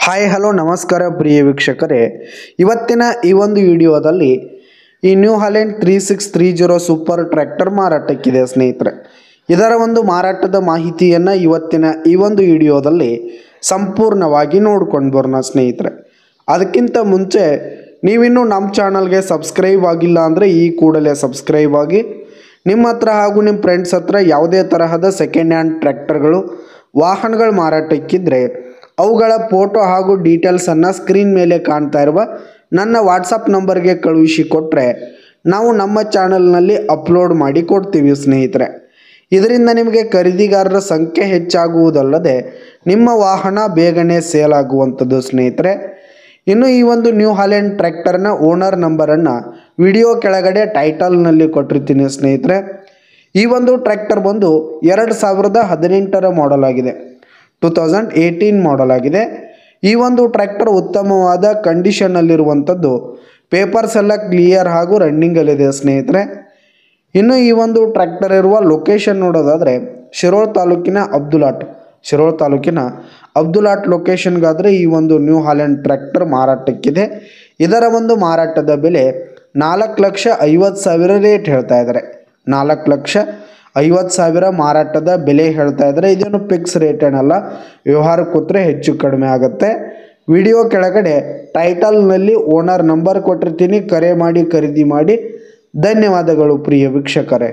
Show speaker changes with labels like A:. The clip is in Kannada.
A: ಹಾಯ್ ಹಲೋ ನಮಸ್ಕಾರ ಪ್ರಿಯ ವೀಕ್ಷಕರೇ, ಇವತ್ತಿನ ಈ ಒಂದು ವಿಡಿಯೋದಲ್ಲಿ ಈ ನ್ಯೂ ಹಾಲೆಂಡ್ 3630 ಸೂಪರ್ ಟ್ರ್ಯಾಕ್ಟರ್ ಮಾರಾಟಕ್ಕಿದೆ ಸ್ನೇಹಿತರೆ. ಇದರ ಒಂದು ಮಾರಾಟದ ಮಾಹಿತಿಯನ್ನು ಇವತ್ತಿನ ಈ ಒಂದು ವಿಡಿಯೋದಲ್ಲಿ ಸಂಪೂರ್ಣವಾಗಿ ನೋಡ್ಕೊಂಡು ಬರೋಣ ಸ್ನೇಹಿತರೆ. ಅದಕ್ಕಿಂತ ಮುಂಚೆ ನೀವಿನ್ನೂ ನಮ್ಮ ಚಾನಲ್ಗೆ ಸಬ್ಸ್ಕ್ರೈಬ್ ಆಗಿಲ್ಲ ಅಂದರೆ ಈ ಕೂಡಲೇ ಸಬ್ಸ್ಕ್ರೈಬ್ ಆಗಿ. ನಿಮ್ಮ ಹತ್ರ ಹಾಗೂ ನಿಮ್ಮ ಫ್ರೆಂಡ್ಸ್ ಹತ್ರ ಯಾವುದೇ ತರಹದ ಸೆಕೆಂಡ್ ಹ್ಯಾಂಡ್ ಟ್ರ್ಯಾಕ್ಟರ್ಗಳು ವಾಹನಗಳು ಮಾರಾಟಕ್ಕಿದ್ರೆ ಅವುಗಳ ಫೋಟೋ ಹಾಗೂ ಡೀಟೇಲ್ಸನ್ನು ಸ್ಕ್ರೀನ್ ಮೇಲೆ ಕಾಣ್ತಾ ಇರುವ ನನ್ನ ವಾಟ್ಸಪ್ ನಂಬರ್ಗೆ ಕಳುಹಿಸಿ ಕೊಟ್ಟರೆ ನಾವು ನಮ್ಮ ಚಾನಲ್ನಲ್ಲಿ ಅಪ್ಲೋಡ್ ಮಾಡಿ ಕೊಡ್ತೀವಿ ಸ್ನೇಹಿತರೆ. ಇದರಿಂದ ನಿಮಗೆ ಖರೀದಿಗಾರರ ಸಂಖ್ಯೆ ಹೆಚ್ಚಾಗುವುದಲ್ಲದೆ ನಿಮ್ಮ ವಾಹನ ಬೇಗನೆ ಸೇಲ್ ಆಗುವಂಥದ್ದು ಸ್ನೇಹಿತರೆ. ಇನ್ನು ಈ ಒಂದು ನ್ಯೂ ಹಾಲೆಂಡ್ ಟ್ರ್ಯಾಕ್ಟರ್ನ ಓನರ್ ನಂಬರನ್ನು ವಿಡಿಯೋ ಕೆಳಗಡೆ ಟೈಟಲ್ನಲ್ಲಿ ಕೊಟ್ಟಿರ್ತೀನಿ ಸ್ನೇಹಿತರೆ. ಈ ಒಂದು ಟ್ರ್ಯಾಕ್ಟರ್ ಬಂದು 2018 ಮಾಡೆಲ್ ಆಗಿದೆ, 2018 ಮಾಡೆಲ್ ಆಗಿದೆ. ಈ ಒಂದು ಟ್ರ್ಯಾಕ್ಟರ್ ಉತ್ತಮವಾದ ಕಂಡೀಷನ್ನಲ್ಲಿರುವಂಥದ್ದು, ಪೇಪರ್ಸ್ ಎಲ್ಲ ಕ್ಲಿಯರ್ ಹಾಗೂ ರನ್ನಿಂಗಲ್ಲಿದೆ ಸ್ನೇಹಿತರೆ. ಇನ್ನು ಈ ಒಂದು ಟ್ರ್ಯಾಕ್ಟರ್ ಇರುವ ಲೊಕೇಶನ್ ನೋಡೋದಾದರೆ ಶಿರೋಳ ತಾಲೂಕಿನ ಅಬ್ದುಲಾಟ್ ಲೊಕೇಶನ್ಗಾದರೆ ಈ ಒಂದು ನ್ಯೂ ಹಾಲೆಂಡ್ ಟ್ರ್ಯಾಕ್ಟರ್ ಮಾರಾಟಕ್ಕಿದೆ. ಇದರ ಒಂದು ಮಾರಾಟದ ಬೆಲೆ 4,50,000 ರೇಟ್ ಹೇಳ್ತಾ ಇದ್ದಾರೆ. 4,50,000 ಮಾರಾಟದ ಬೆಲೆ ಹೇಳ್ತಾ ಇದ್ದಾರೆ. ಇದೇನು ಫಿಕ್ಸ್ ರೇಟ್ ಏನಲ್ಲ, ವ್ಯವಹಾರಕ್ಕೆ ಕೂತ್ರೆ ಹೆಚ್ಚು ಕಡಿಮೆ ಆಗುತ್ತೆ. ವಿಡಿಯೋ ಕೆಳಗಡೆ ಟೈಟಲ್ನಲ್ಲಿ ಓನರ್ ನಂಬರ್ ಕೊಟ್ಟಿರ್ತೀನಿ, ಕರೆ ಮಾಡಿ ಖರೀದಿ ಮಾಡಿ. ಧನ್ಯವಾದಗಳು ಪ್ರಿಯ ವೀಕ್ಷಕರೇ.